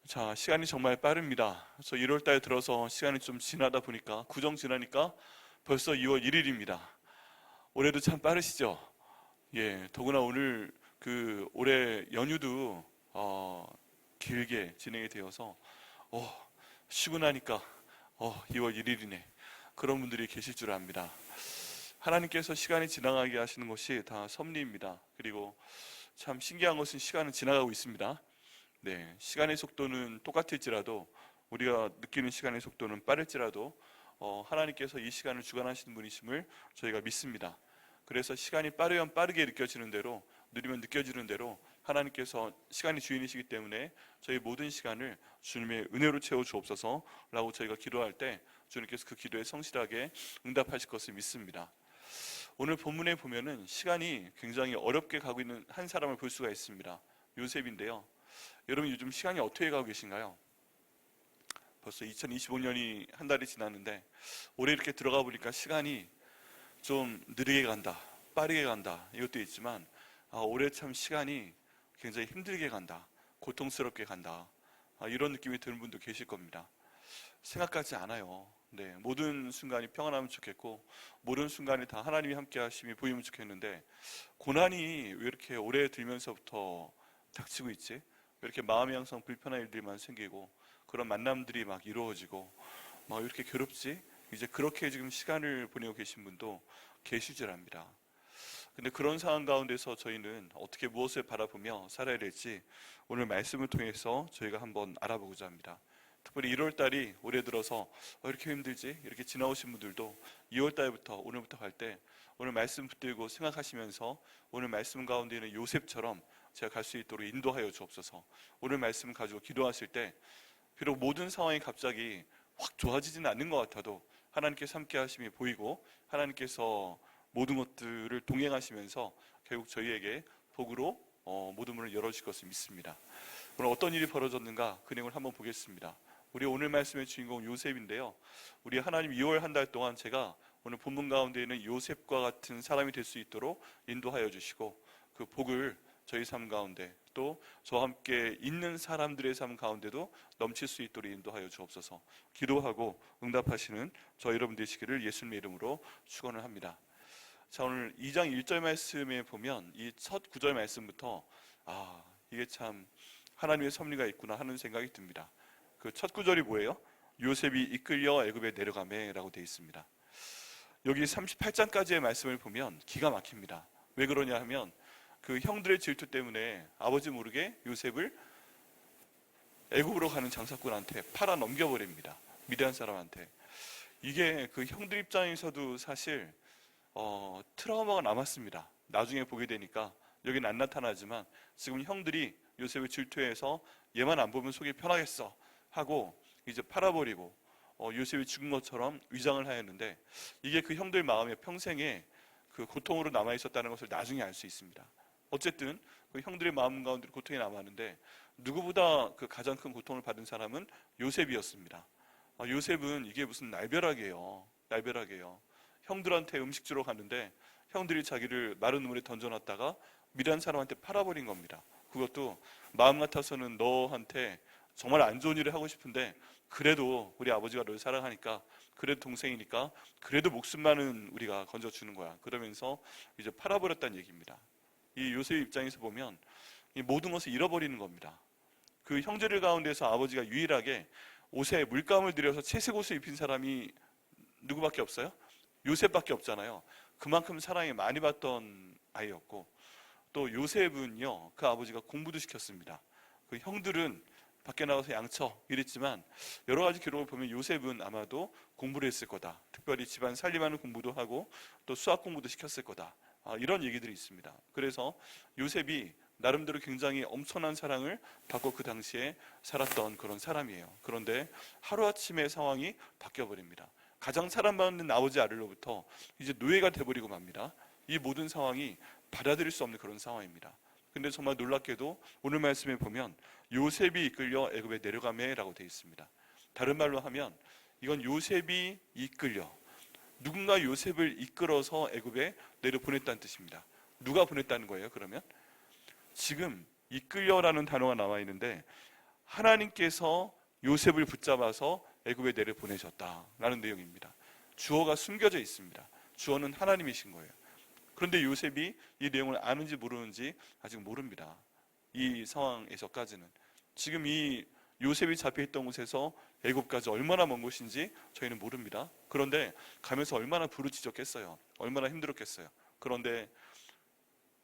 자, 시간이 정말 빠릅니다. 그래서 1월 달 들어서 시간이 좀 지나다 보니까 구정 지나니까 벌써 2월 1일입니다. 올해도 참 빠르시죠? 예, 더구나 오늘 올해 연휴도 길게 진행이 되어서 쉬고 나니까 2월 1일이네. 그런 분들이 계실 줄 압니다. 하나님께서 시간이 지나가게 하시는 것이 다 섭리입니다. 그리고 참 신기한 것은 시간은 지나가고 있습니다. 네, 시간의 속도는 똑같을지라도 우리가 느끼는 시간의 속도는 빠를지라도 하나님께서 이 시간을 주관하시는 분이심을 저희가 믿습니다. 그래서 시간이 빠르면 빠르게 느껴지는 대로, 느리면 느껴지는 대로 하나님께서 시간의 주인이시기 때문에 저희 모든 시간을 주님의 은혜로 채워 주옵소서라고 저희가 기도할 때 주님께서 그 기도에 성실하게 응답하실 것을 믿습니다. 오늘 본문에 보면은 시간이 굉장히 어렵게 가고 있는 한 사람을 볼 수가 있습니다. 요셉인데요. 여러분 요즘 시간이 어떻게 가고 계신가요? 벌써 2025년이 한 달이 지났는데 올해 이렇게 들어가 보니까 시간이 좀 느리게 간다, 빠르게 간다 이것도 있지만 올해 참 시간이 굉장히 힘들게 간다, 고통스럽게 간다 이런 느낌이 드는 분도 계실 겁니다. 생각하지 않아요. 네, 모든 순간이 평안하면 좋겠고 모든 순간이 다 하나님이 함께 하심이 보이면 좋겠는데 고난이 왜 이렇게 올해 들면서부터 닥치고 있지? 왜 이렇게 마음이 항상 불편한 일들만 생기고 그런 만남들이 막 이루어지고 막 이렇게 괴롭지? 이제 그렇게 지금 시간을 보내고 계신 분도 계실 줄 압니다. 근데 그런 상황 가운데서 저희는 어떻게 무엇을 바라보며 살아야 될지 오늘 말씀을 통해서 저희가 한번 알아보고자 합니다. 특별히 1월 달이 올해 들어서 이렇게 힘들지? 이렇게 지나오신 분들도 2월 달부터 오늘부터 갈 때 오늘 말씀 붙들고 생각하시면서 오늘 말씀 가운데 있는 요셉처럼 제가 갈 수 있도록 인도하여 주옵소서. 오늘 말씀 가지고 기도하실 때 비록 모든 상황이 갑자기 확 좋아지지는 않는 것 같아도 하나님께서 함께 하심이 보이고 하나님께서 모든 것들을 동행하시면서 결국 저희에게 복으로 모든 문을 열어주실 것을 믿습니다. 오늘 어떤 일이 벌어졌는가 그 내용을 한번 보겠습니다. 우리 오늘 말씀의 주인공 요셉인데요. 우리 하나님 2월 한 달 동안 제가 오늘 본문 가운데 있는 요셉과 같은 사람이 될 수 있도록 인도하여 주시고 그 복을 저희 삶 가운데 또 저와 함께 있는 사람들의 삶 가운데도 넘칠 수 있도록 인도하여 주옵소서. 기도하고 응답하시는 저 여러분 되시기를 예수님의 이름으로 축원을 합니다. 자, 오늘 2장 1절 말씀에 보면 이 첫 구절 말씀부터 이게 참 하나님의 섭리가 있구나 하는 생각이 듭니다. 그 첫 구절이 뭐예요? 요셉이 이끌려 애굽에 내려가매라고 되어 있습니다. 여기 38장까지의 말씀을 보면 기가 막힙니다. 왜 그러냐 하면 그 형들의 질투 때문에 아버지 모르게 요셉을 애굽으로 가는 장사꾼한테 팔아 넘겨버립니다. 미디안 사람한테. 이게 그 형들 입장에서도 사실 트라우마가 남았습니다. 나중에 보게 되니까 여기는 안 나타나지만 지금 형들이 요셉을 질투해서 얘만 안 보면 속이 편하겠어 하고 이제 팔아버리고 요셉이 죽은 것처럼 위장을 하였는데 이게 그 형들 마음에 평생에 그 고통으로 남아있었다는 것을 나중에 알 수 있습니다. 어쨌든 그 형들의 마음 가운데 고통이 남았는데 누구보다 그 가장 큰 고통을 받은 사람은 요셉이었습니다. 요셉은 이게 무슨 날벼락이에요. 형들한테 음식 주러 갔는데 형들이 자기를 마른 우물에 던져놨다가 미란 사람한테 팔아버린 겁니다. 그것도 마음 같아서는 너한테 정말 안 좋은 일을 하고 싶은데 그래도 우리 아버지가 널 사랑하니까 그래도 동생이니까 그래도 목숨만은 우리가 건져주는 거야. 그러면서 이제 팔아버렸다는 얘기입니다. 이 요셉 입장에서 보면 이 모든 것을 잃어버리는 겁니다. 그 형제들 가운데서 아버지가 유일하게 옷에 물감을 들여서 채색 옷을 입힌 사람이 누구밖에 없어요? 요셉밖에 없잖아요. 그만큼 사랑이 많이 받던 아이였고 또 요셉은요 그 아버지가 공부도 시켰습니다. 그 형들은 밖에 나가서 양쳐 이랬지만 여러 가지 기록을 보면 요셉은 아마도 공부를 했을 거다. 특별히 집안 살림하는 공부도 하고 또 수학 공부도 시켰을 거다. 이런 얘기들이 있습니다. 그래서 요셉이 나름대로 굉장히 엄청난 사랑을 받고 그 당시에 살았던 그런 사람이에요. 그런데 하루아침에 상황이 바뀌어버립니다. 가장 사랑받는 아버지 아들로부터 이제 노예가 돼버리고 맙니다. 이 모든 상황이 받아들일 수 없는 그런 상황입니다. 근데 정말 놀랍게도 오늘 말씀에 보면 요셉이 이끌려 애굽에 내려가매라고 되어 있습니다. 다른 말로 하면 이건 요셉이 이끌려 누군가 요셉을 이끌어서 애굽에 내려보냈다는 뜻입니다. 누가 보냈다는 거예요? 그러면 지금 이끌려라는 단어가 나와 있는데 하나님께서 요셉을 붙잡아서 애굽에 내려 보내셨다라는 내용입니다. 주어가 숨겨져 있습니다. 주어는 하나님이신 거예요. 그런데 요셉이 이 내용을 아는지 모르는지 아직 모릅니다. 이 상황에서까지는. 지금 이 요셉이 잡혀있던 곳에서 애굽까지 얼마나 먼 곳인지 저희는 모릅니다. 그런데 가면서 얼마나 부르짖었겠어요. 얼마나 힘들었겠어요. 그런데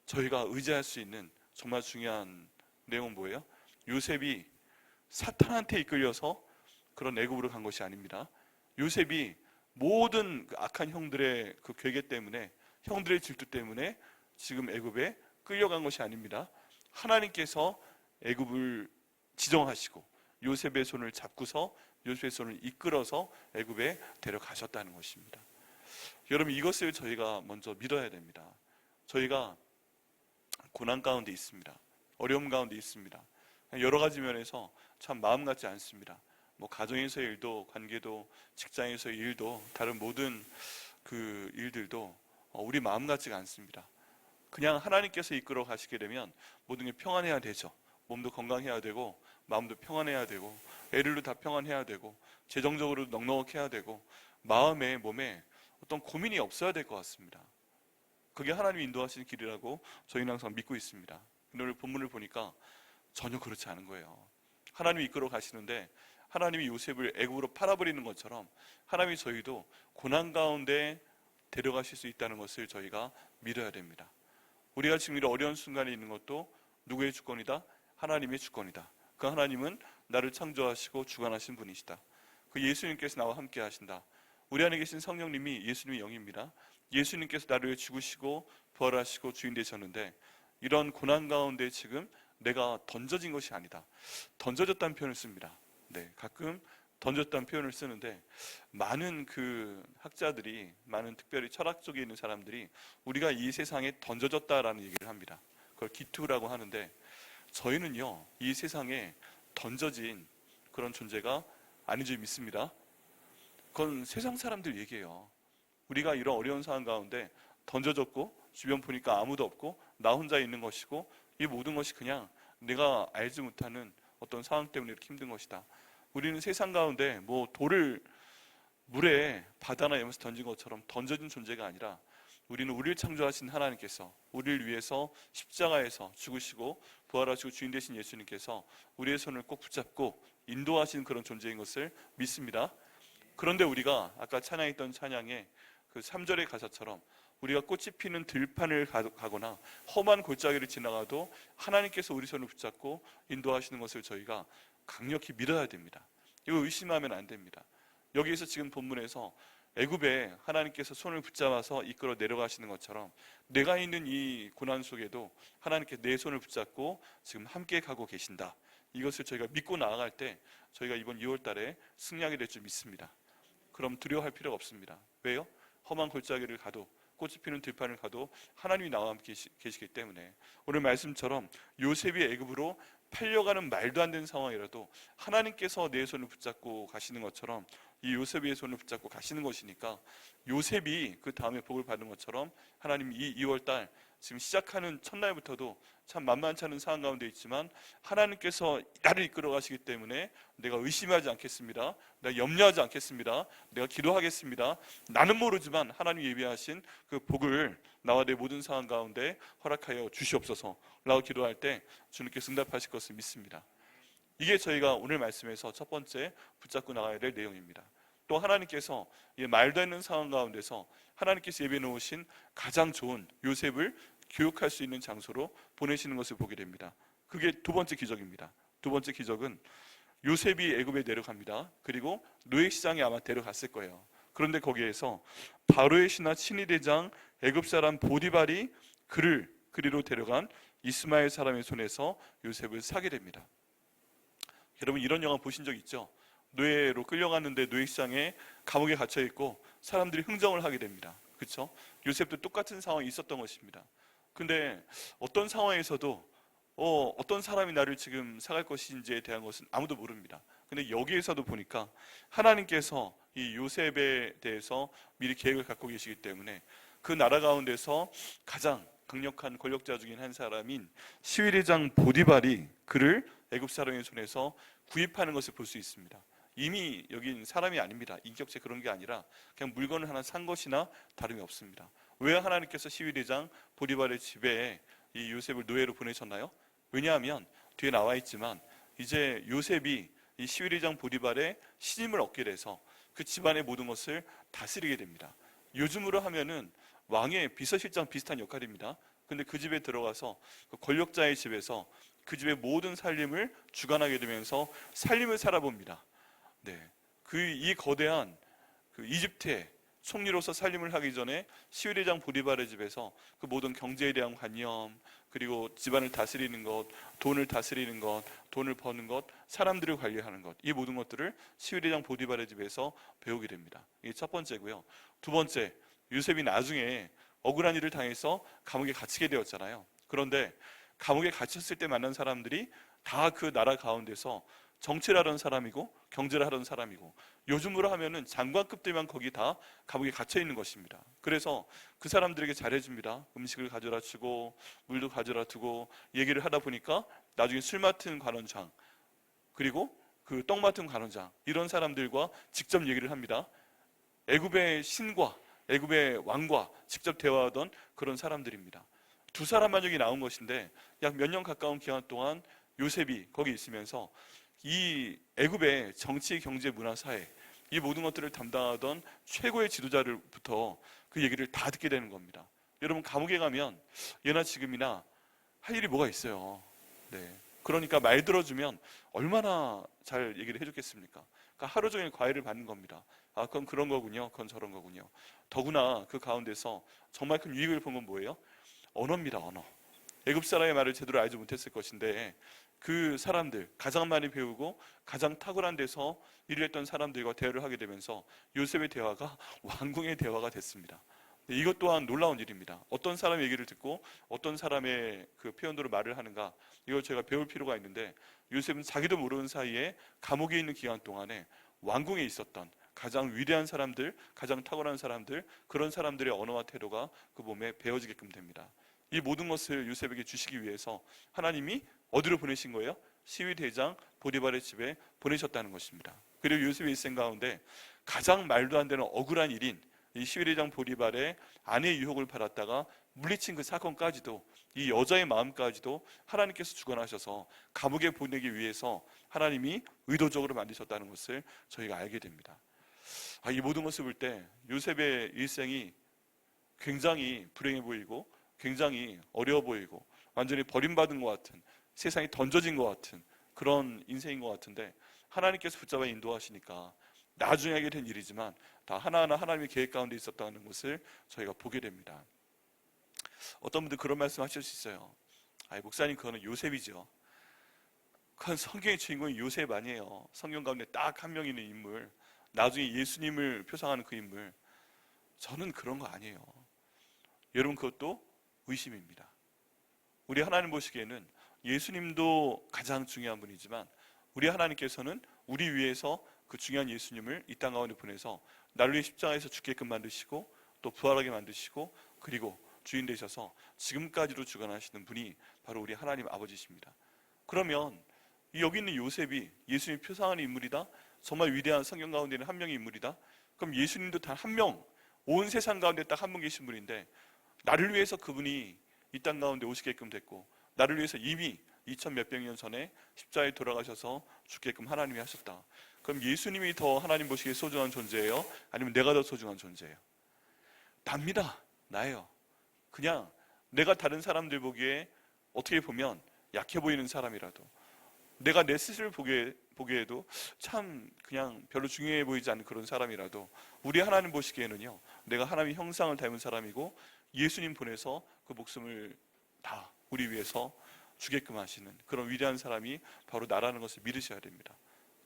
저희가 의지할 수 있는 정말 중요한 내용은 뭐예요? 요셉이 사탄한테 이끌려서 그런 애굽으로 간 것이 아닙니다. 요셉이 모든 그 악한 형들의 그 괴계 때문에, 형들의 질투 때문에 지금 애굽에 끌려간 것이 아닙니다. 하나님께서 애굽을 지정하시고 요셉의 손을 잡고서 요셉의 손을 이끌어서 애굽에 데려가셨다는 것입니다. 여러분, 이것을 저희가 먼저 믿어야 됩니다. 저희가 고난 가운데 있습니다. 어려움 가운데 있습니다. 여러 가지 면에서 참 마음 같지 않습니다. 뭐 가정에서의 일도, 관계도, 직장에서의 일도, 다른 모든 그 일들도 우리 마음 같지가 않습니다. 그냥 하나님께서 이끌어 가시게 되면 모든 게 평안해야 되죠. 몸도 건강해야 되고, 마음도 평안해야 되고, 애들도 다 평안해야 되고, 재정적으로도 넉넉해야 되고, 마음에, 몸에 어떤 고민이 없어야 될 것 같습니다. 그게 하나님이 인도하시는 길이라고 저희는 항상 믿고 있습니다. 오늘 본문을 보니까 전혀 그렇지 않은 거예요. 하나님이 이끌어 가시는데 하나님이 요셉을 애굽으로 팔아버리는 것처럼 하나님이 저희도 고난 가운데 데려가실 수 있다는 것을 저희가 믿어야 됩니다. 우리가 지금 이런 어려운 순간에 있는 것도 누구의 주권이다? 하나님의 주권이다. 그 하나님은 나를 창조하시고 주관하신 분이시다. 그 예수님께서 나와 함께 하신다. 우리 안에 계신 성령님이 예수님의 영입니다. 예수님께서 나를 위해 죽으시고 부활하시고 주인 되셨는데 이런 고난 가운데 지금 내가 던져진 것이 아니다. 던져졌다는 표현을 씁니다. 네, 가끔 던졌다는 표현을 쓰는데 많은 그 학자들이, 많은 특별히 철학 쪽에 있는 사람들이 우리가 이 세상에 던져졌다라는 얘기를 합니다. 그걸 기투라고 하는데 저희는요, 이 세상에 던져진 그런 존재가 아닌 줄 믿습니다. 그건 세상 사람들 얘기예요. 우리가 이런 어려운 상황 가운데 던져졌고 주변 보니까 아무도 없고 나 혼자 있는 것이고 이 모든 것이 그냥 내가 알지 못하는 어떤 상황 때문에 이렇게 힘든 것이다. 우리는 세상 가운데 뭐 돌을 물에 바다나 이러면서 던진 것처럼 던져진 존재가 아니라 우리는 우리를 창조하신 하나님께서 우리를 위해서 십자가에서 죽으시고 부활하시고 주인 되신 예수님께서 우리의 손을 꼭 붙잡고 인도하시는 그런 존재인 것을 믿습니다. 그런데 우리가 아까 찬양했던 찬양의 그 3절의 가사처럼 우리가 꽃이 피는 들판을 가거나 험한 골짜기를 지나가도 하나님께서 우리 손을 붙잡고 인도하시는 것을 저희가 강력히 믿어야 됩니다. 이거 의심하면 안 됩니다. 여기에서 지금 본문에서 애굽에 하나님께서 손을 붙잡아서 이끌어 내려가시는 것처럼 내가 있는 이 고난 속에도 하나님께 내 손을 붙잡고 지금 함께 가고 계신다. 이것을 저희가 믿고 나아갈 때 저희가 이번 2월 달에 승리하게 될 줄 믿습니다. 그럼 두려워할 필요가 없습니다. 왜요? 험한 골짜기를 가도 꽃이 피는 들판을 가도 하나님이 나와 함께 계시기 때문에 오늘 말씀처럼 요셉이 애굽으로 팔려가는 말도 안 되는 상황이라도 하나님께서 내 손을 붙잡고 가시는 것처럼 이 요셉의 손을 붙잡고 가시는 것이니까 요셉이 그 다음에 복을 받은 것처럼 하나님 이 2월달 지금 시작하는 첫날부터도 참 만만치 않은 상황 가운데 있지만 하나님께서 나를 이끌어 가시기 때문에 내가 의심하지 않겠습니다. 내가 염려하지 않겠습니다. 내가 기도하겠습니다. 나는 모르지만 하나님이 예비하신 그 복을 나와 내 모든 상황 가운데 허락하여 주시옵소서 라고 기도할 때 주님께서 응답하실 것을 믿습니다. 이게 저희가 오늘 말씀에서 첫 번째 붙잡고 나가야 될 내용입니다. 또 하나님께서 말도 안 되는 상황 가운데서 하나님께서 예비해 놓으신 가장 좋은 요셉을 교육할 수 있는 장소로 보내시는 것을 보게 됩니다. 그게 두 번째 기적입니다. 두 번째 기적은 요셉이 애굽에 내려갑니다. 그리고 노예시장에 아마 데려갔을 거예요. 그런데 거기에서 바로의 신하 친위대장 애굽 사람 보디발이 그를 그리로 데려간 이스마엘 사람의 손에서 요셉을 사게 됩니다. 여러분 이런 영화 보신 적 있죠? 노예로 끌려갔는데 노예시장에 감옥에 갇혀 있고 사람들이 흥정을 하게 됩니다. 그렇죠? 요셉도 똑같은 상황이 있었던 것입니다. 근데 어떤 상황에서도 어떤 사람이 나를 지금 사갈 것인지에 대한 것은 아무도 모릅니다. 근데 여기에서도 보니까 하나님께서 이 요셉에 대해서 미리 계획을 갖고 계시기 때문에 그 나라 가운데서 가장 강력한 권력자 중인 한 사람인 시위대장 보디발이 그를 애굽 사람의 손에서 구입하는 것을 볼 수 있습니다. 이미 여긴 사람이 아닙니다. 인격체 그런 게 아니라 그냥 물건을 하나 산 것이나 다름이 없습니다. 왜 하나님께서 시위대장 보디발의 집에 이 요셉을 노예로 보내셨나요? 왜냐하면 뒤에 나와 있지만 이제 요셉이 이 시위대장 보디발의 신임을 얻게 돼서 그 집안의 모든 것을 다스리게 됩니다. 요즘으로 하면은 왕의 비서실장 비슷한 역할입니다. 근데 그 집에 들어가서 그 권력자의 집에서 그 집의 모든 살림을 주관하게 되면서 살림을 살아봅니다. 네, 이 거대한 그 이집트의 총리로서 살림을 하기 전에 시위대장 보디발의 집에서 그 모든 경제에 대한 관념, 그리고 집안을 다스리는 것, 돈을 다스리는 것, 돈을 버는 것, 사람들을 관리하는 것, 이 모든 것들을 시위대장 보디발의 집에서 배우게 됩니다. 이게 첫 번째고요. 두 번째, 요셉이 나중에 억울한 일을 당해서 감옥에 갇히게 되었잖아요. 그런데 감옥에 갇혔을 때 만난 사람들이 다 그 나라 가운데서 정치를 하던 사람이고 경제를 하던 사람이고, 요즘으로 하면은 장관급들만 거기 다 감옥에 갇혀 있는 것입니다. 그래서 그 사람들에게 잘해줍니다. 음식을 가져다 주고 물도 가져다 두고 얘기를 하다 보니까 나중에 술 맡은 관원장, 그리고 그 떡 맡은 관원장, 이런 사람들과 직접 얘기를 합니다. 애굽의 신과 애굽의 왕과 직접 대화하던 그런 사람들입니다. 두 사람만 여기 나온 것인데 약 몇 년 가까운 기간 동안 요셉이 거기 있으면서 이 애굽의 정치, 경제, 문화, 사회, 이 모든 것들을 담당하던 최고의 지도자를부터 그 얘기를 다 듣게 되는 겁니다. 여러분, 감옥에 가면 예나 지금이나 할 일이 뭐가 있어요. 네. 그러니까 말 들어주면 얼마나 잘 얘기를 해줬겠습니까? 그러니까 하루 종일 과외를 받는 겁니다. 아, 그건 그런 거군요. 그건 저런 거군요. 더구나 그 가운데서 정말 큰 유익을 본 건 뭐예요? 언어입니다. 언어. 애굽 사람의 말을 제대로 알지 못했을 것인데 그 사람들, 가장 많이 배우고 가장 탁월한 데서 일을 했던 사람들과 대화를 하게 되면서 요셉의 대화가 왕궁의 대화가 됐습니다. 이것 또한 놀라운 일입니다. 어떤 사람의 얘기를 듣고 어떤 사람의 그 표현으로 말을 하는가, 이걸 제가 배울 필요가 있는데, 요셉은 자기도 모르는 사이에 감옥에 있는 기간 동안에 왕궁에 있었던 가장 위대한 사람들, 가장 탁월한 사람들, 그런 사람들의 언어와 태도가 그 몸에 배어지게끔 됩니다. 이 모든 것을 요셉에게 주시기 위해서 하나님이 어디로 보내신 거예요? 시위대장 보디발의 집에 보내셨다는 것입니다. 그리고 요셉의 일생 가운데 가장 말도 안 되는 억울한 일인 이 시위대장 보디발의 아내의 유혹을 받았다가 물리친 그 사건까지도, 이 여자의 마음까지도 하나님께서 주관하셔서 감옥에 보내기 위해서 하나님이 의도적으로 만드셨다는 것을 저희가 알게 됩니다. 이 모든 것을 볼 때 요셉의 일생이 굉장히 불행해 보이고 굉장히 어려워 보이고 완전히 버림받은 것 같은, 세상에 던져진 것 같은 그런 인생인 것 같은데, 하나님께서 붙잡아 인도하시니까 나중에 하게 된 일이지만 다 하나하나 하나님의 계획 가운데 있었다는 것을 저희가 보게 됩니다. 어떤 분들 그런 말씀 하실 수 있어요. 목사님, 그거는 요셉이죠. 그건 성경의 주인공이 요셉 아니에요. 성경 가운데 딱 한 명 있는 인물, 나중에 예수님을 표상하는 그 인물. 저는 그런 거 아니에요. 여러분, 그것도 의심입니다. 우리 하나님 보시기에는 예수님도 가장 중요한 분이지만 우리 하나님께서는 우리 위해서 그 중요한 예수님을 이 땅 가운데 보내서 나를 위해 십자가에서 죽게끔 만드시고 또 부활하게 만드시고 그리고 주인 되셔서 지금까지도 주관하시는 분이 바로 우리 하나님 아버지십니다. 그러면 여기 있는 요셉이 예수님 표상하는 인물이다? 정말 위대한 성경 가운데 있는 한 명의 인물이다? 그럼 예수님도 단 한 명, 온 세상 가운데 딱 한 분 계신 분인데 나를 위해서 그분이 이 땅 가운데 오시게끔 됐고 나를 위해서 이미 2000 몇백 년 전에 십자가에 돌아가셔서 죽게끔 하나님이 하셨다. 그럼 예수님이 더 하나님 보시기에 소중한 존재예요? 아니면 내가 더 소중한 존재예요? 납니다. 나예요. 그냥 내가 다른 사람들 보기에 어떻게 보면 약해 보이는 사람이라도, 내가 내 스스로 보기에도 참 그냥 별로 중요해 보이지 않는 그런 사람이라도 우리 하나님 보시기에는요, 내가 하나님의 형상을 닮은 사람이고 예수님 보내서 그 목숨을 다 우리 위해서 주게끔 하시는 그런 위대한 사람이 바로 나라는 것을 믿으셔야 됩니다.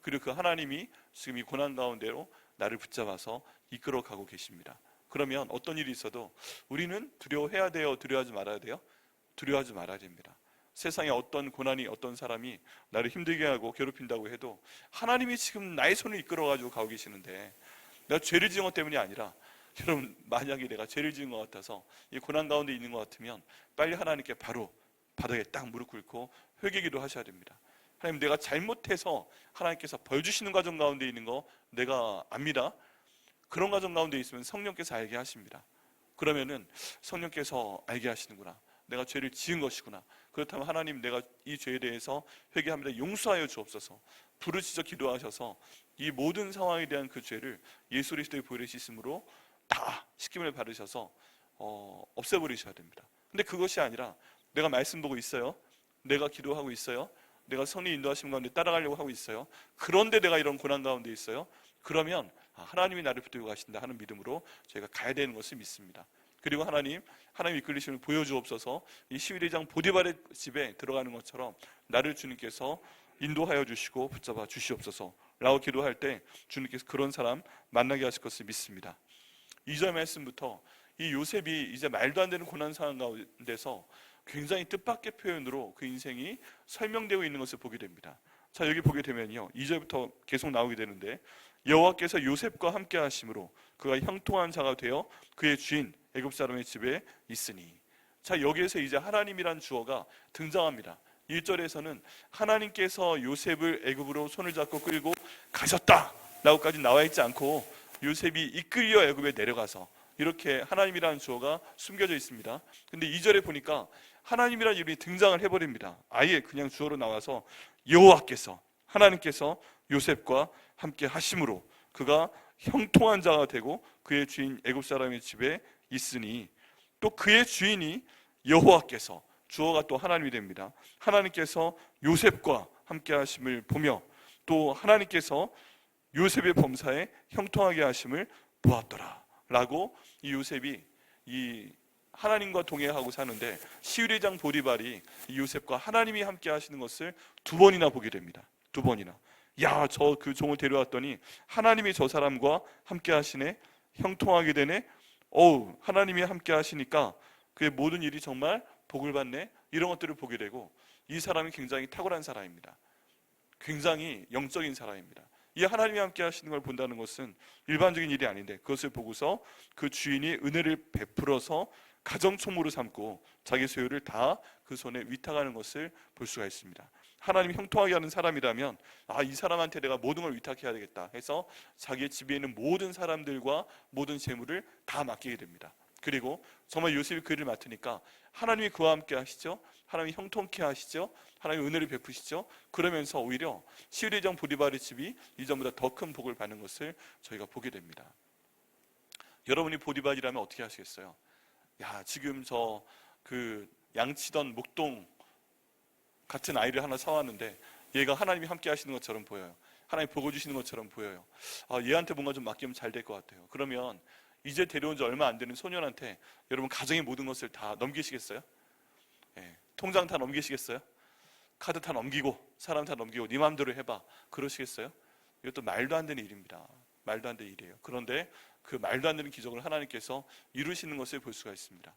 그리고 그 하나님이 지금 이 고난 가운데로 나를 붙잡아서 이끌어가고 계십니다. 그러면 어떤 일이 있어도 우리는 두려워해야 돼요? 두려워하지 말아야 돼요? 두려워하지 말아야 됩니다. 세상에 어떤 고난이, 어떤 사람이 나를 힘들게 하고 괴롭힌다고 해도 하나님이 지금 나의 손을 이끌어가지고 가고 계시는데, 내가 죄를 지은 것 때문이 아니라, 여러분, 만약에 내가 죄를 지은 것 같아서 이 고난 가운데 있는 것 같으면 빨리 하나님께 바로 바닥에 딱 무릎 꿇고 회개기도 하셔야 됩니다. 하나님, 내가 잘못해서 하나님께서 벌 주시는 과정 가운데 있는 거 내가 압니다. 그런 과정 가운데 있으면 성령께서 알게 하십니다. 그러면은 성령께서 알게 하시는구나, 내가 죄를 지은 것이구나. 그렇다면 하나님, 내가 이 죄에 대해서 회개합니다, 용서하여 주옵소서. 부르짖어 기도하셔서 이 모든 상황에 대한 그 죄를 예수 그리스도의 보혈의 씻음으로 다 씻김을 받으셔서 없애버리셔야 됩니다. 근데 그것이 아니라 내가 말씀 보고 있어요, 내가 기도하고 있어요, 내가 성령 인도하심 가운데 따라가려고 하고 있어요, 그런데 내가 이런 고난 가운데 있어요. 그러면 하나님이 나를 붙들고 가신다 하는 믿음으로 저희가 가야 되는 것을 믿습니다. 그리고 하나님 이끌리심을 보여주옵소서. 이 11장 보디발의 집에 들어가는 것처럼 나를 주님께서 인도하여 주시고 붙잡아 주시옵소서 라고 기도할 때 주님께서 그런 사람 만나게 하실 것을 믿습니다. 2절 말씀부터 이 요셉이 이제 말도 안 되는 고난 상황 가운데서 굉장히 뜻밖의 표현으로 그 인생이 설명되고 있는 것을 보게 됩니다. 자, 여기 보게 되면요, 2절부터 계속 나오게 되는데, 여호와께서 요셉과 함께 하심으로 그가 형통한 자가 되어 그의 주인 애굽 사람의 집에 있으니. 자, 여기에서 이제 하나님이란 주어가 등장합니다. 1절에서는 하나님께서 요셉을 애굽으로 손을 잡고 끌고 가셨다 라고까지 나와 있지 않고 요셉이 이끌려 애굽에 내려가서 이렇게 하나님이라는 주어가 숨겨져 있습니다. 근데 2절에 보니까 하나님이라는 이름이 등장을 해버립니다. 아예 그냥 주어로 나와서 여호와께서, 하나님께서 요셉과 함께 하심으로 그가 형통한 자가 되고 그의 주인 애굽 사람의 집에 있으니. 또 그의 주인이 여호와께서, 주어가 또 하나님이 됩니다. 하나님께서 요셉과 함께 하심을 보며 또 하나님께서 요셉의 범사에 형통하게 하심을 보았더라 라고, 이 요셉이 이 하나님과 동행하고 사는데 11장 보디발이 이 요셉과 하나님이 함께 하시는 것을 두 번이나 보게 됩니다. 두 번이나. 야, 저 그 종을 데려왔더니 하나님이 저 사람과 함께 하시네, 형통하게 되네, 하나님이 함께 하시니까 그의 모든 일이 정말 복을 받네, 이런 것들을 보게 되고, 이 사람이 굉장히 탁월한 사람입니다. 굉장히 영적인 사람입니다. 이 하나님이 함께 하시는 걸 본다는 것은 일반적인 일이 아닌데, 그것을 보고서 그 주인이 은혜를 베풀어서 가정총무로 삼고 자기 소유를 다 그 손에 위탁하는 것을 볼 수가 있습니다. 하나님이 형통하게 하는 사람이라면 이 사람한테 내가 모든 걸 위탁해야 되겠다 해서 자기의 집에 있는 모든 사람들과 모든 재물을 다 맡기게 됩니다. 그리고 정말 요셉이 그 일을 맡으니까 하나님이 그와 함께 하시죠. 하나님이 형통케 하시죠. 하나님이 은혜를 베푸시죠. 그러면서 오히려 11장 보디발의 집이 이전보다 더 큰 복을 받는 것을 저희가 보게 됩니다. 여러분이 보디발이라면 어떻게 하시겠어요? 야, 지금 저 그 양치던 목동 같은 아이를 하나 사왔는데 얘가 하나님이 함께 하시는 것처럼 보여요. 하나님 보고 주시는 것처럼 보여요. 얘한테 뭔가 좀 맡기면 잘 될 것 같아요. 그러면 이제 데려온 지 얼마 안 되는 소년한테 여러분 가정의 모든 것을 다 넘기시겠어요? 통장 다 넘기시겠어요? 카드 다 넘기고 사람 다 넘기고 네 마음대로 해봐, 그러시겠어요? 이것도 말도 안 되는 일입니다. 말도 안 되는 일이에요. 그런데 그 말도 안 되는 기적을 하나님께서 이루시는 것을 볼 수가 있습니다.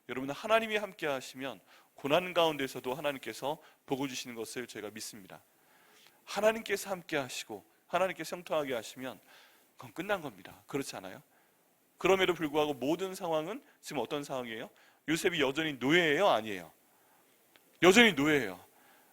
여러분, 하나님이 함께 하시면 고난 가운데서도 하나님께서 복을 주시는 것을 저희가 믿습니다. 하나님께서 함께 하시고 하나님께서 형통하게 하시면 그건 끝난 겁니다. 그렇지 않아요? 그럼에도 불구하고 모든 상황은 지금 어떤 상황이에요? 요셉이 여전히 노예예요? 아니에요? 여전히 노예예요.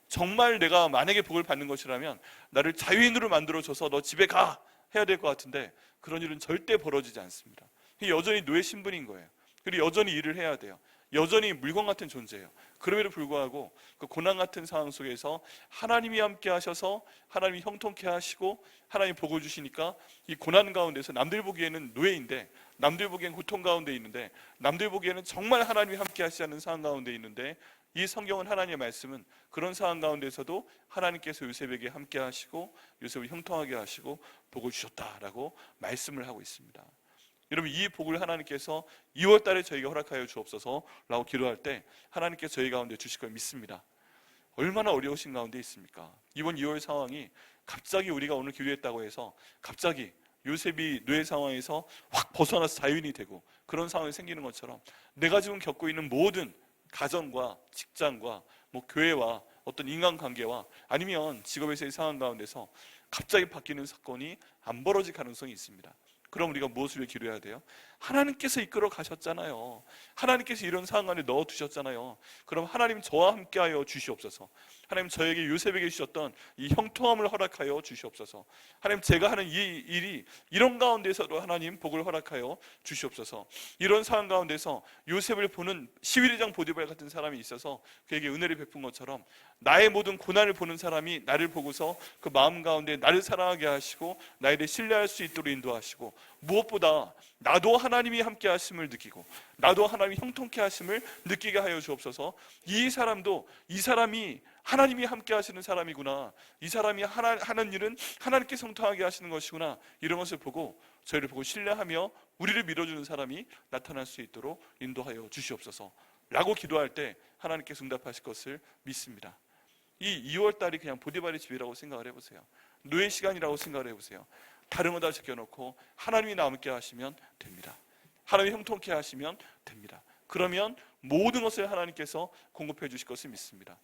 정말 내가 만약에 복을 받는 것이라면 나를 자유인으로 만들어줘서 너 집에 가 해야 될 것 같은데 그런 일은 절대 벌어지지 않습니다. 여전히 노예 신분인 거예요. 그리고 여전히 일을 해야 돼요. 여전히 물건 같은 존재예요. 그럼에도 불구하고 그 고난 같은 상황 속에서 하나님이 함께 하셔서 하나님이 형통케 하시고 하나님이 복을 주시니까 이 고난 가운데서 남들 보기에는 노예인데, 남들 보기에는 고통 가운데 있는데, 남들 보기에는 정말 하나님이 함께 하시는 상황 가운데 있는데, 이 성경은 하나님의 말씀은 그런 상황 가운데서도 하나님께서 요셉에게 함께 하시고 요셉을 형통하게 하시고 복을 주셨다라고 말씀을 하고 있습니다. 여러분, 이 복을 하나님께서 2월 달에 저희가 허락하여 주옵소서 라고 기도할 때 하나님께서 저희 가운데 주실 걸 믿습니다. 얼마나 어려우신 가운데 있습니까? 이번 2월 상황이 갑자기 우리가 오늘 기도했다고 해서 갑자기 요셉이 노예 상황에서 확 벗어나서 자유인이 되고 그런 상황이 생기는 것처럼 내가 지금 겪고 있는 모든 가정과 직장과 교회와 어떤 인간관계와 아니면 직업에서의 상황 가운데서 갑자기 바뀌는 사건이 안 벌어질 가능성이 있습니다. 그럼 우리가 무엇을 위해 기도해야 돼요? 하나님께서 이끌어 가셨잖아요. 하나님께서 이런 상황 안에 넣어두셨잖아요. 그럼 하나님 저와 함께하여 주시옵소서. 하나님 저에게 요셉에게 주셨던 이 형통함을 허락하여 주시옵소서. 하나님 제가 하는 이 일이 이런 가운데서도 하나님 복을 허락하여 주시옵소서. 이런 상황 가운데서 요셉을 보는 시위대장 보디발 같은 사람이 있어서 그에게 은혜를 베푼 것처럼 나의 모든 고난을 보는 사람이 나를 보고서 그 마음 가운데 나를 사랑하게 하시고 나에 대해 신뢰할 수 있도록 인도하시고, 무엇보다 나도 하나님이 함께 하심을 느끼고 나도 하나님이 형통케 하심을 느끼게 하여 주옵소서. 이 사람이 하나님이 함께 하시는 사람이구나, 이 사람이 하는 일은 하나님께 성통하게 하시는 것이구나, 이런 것을 보고 저희를 보고 신뢰하며 우리를 밀어주는 사람이 나타날 수 있도록 인도하여 주시옵소서 라고 기도할 때 하나님께서 응답하실 것을 믿습니다. 이 2월달이 그냥 보디발의 집이라고 생각을 해보세요. 노예 시간이라고 생각을 해보세요. 다른 거 다 제껴놓고 하나님이 나 함께 하시면 됩니다. 하나님이 형통케 하시면 됩니다. 그러면 모든 것을 하나님께서 공급해 주실 것을 믿습니다.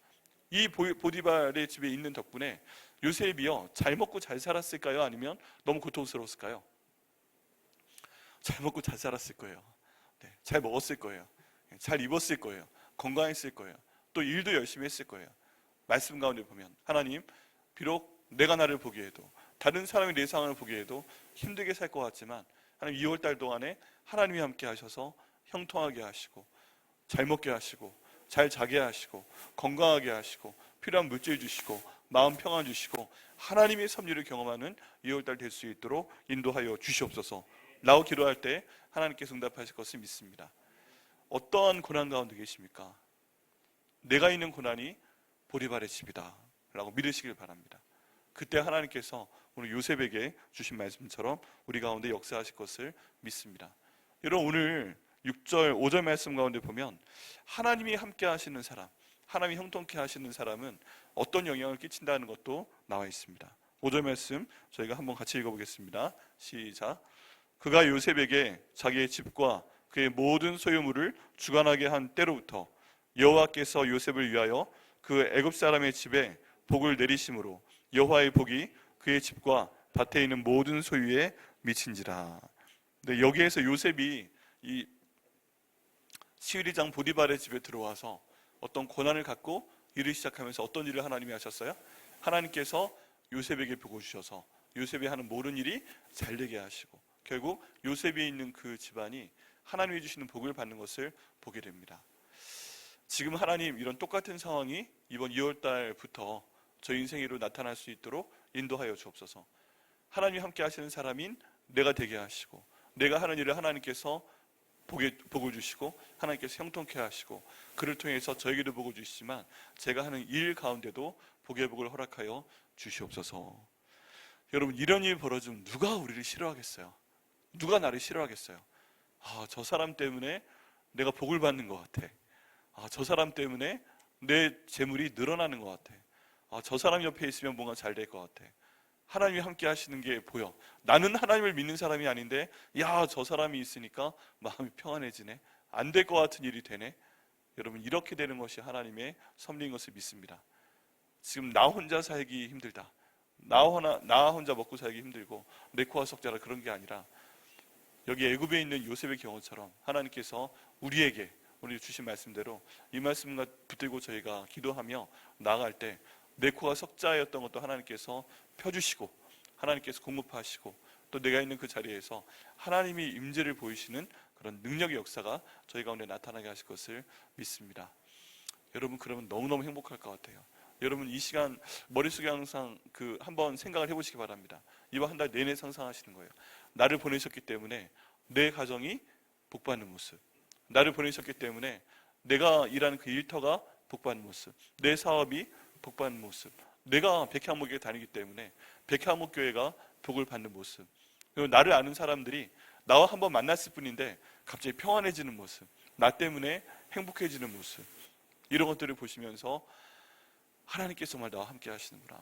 이 보디발의 집에 있는 덕분에 요셉이요, 잘 먹고 잘 살았을까요? 아니면 너무 고통스러웠을까요? 잘 먹고 잘 살았을 거예요. 네, 잘 먹었을 거예요. 잘 입었을 거예요. 건강했을 거예요. 또 일도 열심히 했을 거예요. 말씀 가운데 보면 하나님, 비록 내가 나를 보기에도, 다른 사람이 내 상황을 보기에도 힘들게 살 것 같지만 하나님 2월달 동안에 하나님이 함께 하셔서 형통하게 하시고 잘 먹게 하시고 잘 자게 하시고 건강하게 하시고 필요한 물질 주시고 마음 평안 주시고 하나님의 섭리를 경험하는 2월달 될 수 있도록 인도하여 주시옵소서 라고 기도할 때 하나님께서 응답하실 것을 믿습니다. 어떠한 고난 가운데 계십니까? 내가 있는 고난이 보디발의 집이다 라고 믿으시길 바랍니다. 그때 하나님께서 오늘 요셉에게 주신 말씀처럼 우리 가운데 역사하실 것을 믿습니다. 여러분, 오늘 6절 5절 말씀 가운데 보면 하나님이 함께 하시는 사람, 하나님이 형통케 하시는 사람은 어떤 영향을 끼친다는 것도 나와 있습니다. 5절 말씀 저희가 한번 같이 읽어보겠습니다. 시작. 그가 요셉에게 자기의 집과 그의 모든 소유물을 주관하게 한 때로부터 여호와께서 요셉을 위하여 그 애굽 사람의 집에 복을 내리심으로 여호와의 복이 그의 집과 밭에 있는 모든 소유에 미친지라. 근데 여기에서 요셉이 이 시위대장 보디발의 집에 들어와서 어떤 고난을 갖고 일을 시작하면서 어떤 일을 하나님이 하셨어요? 하나님께서 요셉에게 복을 주셔서 요셉이 하는 모든 일이 잘 되게 하시고 결국 요셉이 있는 그 집안이 하나님이 주시는 복을 받는 것을 보게 됩니다. 지금 하나님 이런 똑같은 상황이 이번 2월달부터 저희 인생으로 나타날 수 있도록 인도하여 주옵소서. 하나님이 함께 하시는 사람인 내가 되게 하시고 내가 하는 일을 하나님께서 복을 주시고 하나님께서 형통케 하시고 그를 통해서 저에게도 복을 주시지만 제가 하는 일 가운데도 복의 복을 허락하여 주시옵소서. 여러분, 이런 일이 벌어지면 누가 우리를 싫어하겠어요? 누가 나를 싫어하겠어요? 저 사람 때문에 내가 복을 받는 것 같아. 저 사람 때문에 내 재물이 늘어나는 것 같아. 저 사람 옆에 있으면 뭔가 잘 될 것 같아. 하나님이 함께 하시는 게 보여. 나는 하나님을 믿는 사람이 아닌데 저 사람이 있으니까 마음이 평안해지네. 안 될 것 같은 일이 되네. 여러분, 이렇게 되는 것이 하나님의 섭리인 것을 믿습니다. 지금 나 혼자 살기 힘들다, 나 혼자 먹고 살기 힘들고 내 코가 석자라 그런 게 아니라 여기 애굽에 있는 요셉의 경우처럼 하나님께서 우리에게 오늘 주신 말씀대로 이 말씀과 붙들고 저희가 기도하며 나아갈 때 내 코가 석자였던 것도 하나님께서 펴주시고 하나님께서 공급하시고 또 내가 있는 그 자리에서 하나님이 임재를 보이시는 그런 능력의 역사가 저희 가운데 나타나게 하실 것을 믿습니다. 여러분, 그러면 너무너무 행복할 것 같아요. 여러분, 이 시간 머릿속에 항상 한번 생각을 해보시기 바랍니다. 이번 한 달 내내 상상하시는 거예요. 나를 보내셨기 때문에 내 가정이 복받는 모습, 나를 보내셨기 때문에 내가 일하는 그 일터가 복받는 모습, 내 사업이 복받는 모습, 내가 백향목교회 다니기 때문에 백향목교회가 복을 받는 모습, 그리고 나를 아는 사람들이 나와 한번 만났을 뿐인데 갑자기 평안해지는 모습, 나 때문에 행복해지는 모습, 이런 것들을 보시면서 하나님께서 정말 나와 함께 하시는구나.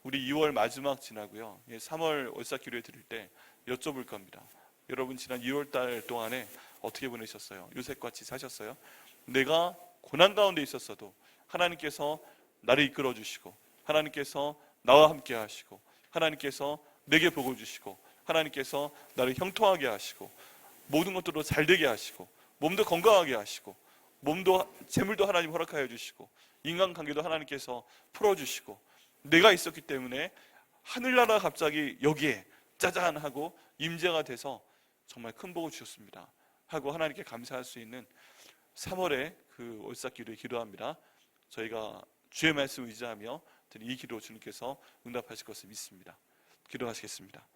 우리 2월 마지막 지나고요, 3월 월삭 기도회 드릴 때 여쭤볼 겁니다. 여러분, 지난 2월 달 동안에 어떻게 보내셨어요? 요셉같이 사셨어요? 내가 고난 가운데 있었어도 하나님께서 나를 이끌어 주시고 하나님께서 나와 함께 하시고 하나님께서 내게 복을 주시고 하나님께서 나를 형통하게 하시고 모든 것들로 잘 되게 하시고 몸도 건강하게 하시고 몸도 재물도 하나님 허락하여 주시고 인간관계도 하나님께서 풀어주시고, 내가 있었기 때문에 하늘나라가 갑자기 여기에 짜잔 하고 임재가 돼서 정말 큰 복을 주셨습니다 하고 하나님께 감사할 수 있는 3월의 그 올삭기도에 기도합니다. 저희가 주의 말씀 의지하며 이 기도 주님께서 응답하실 것을 믿습니다. 기도하시겠습니다.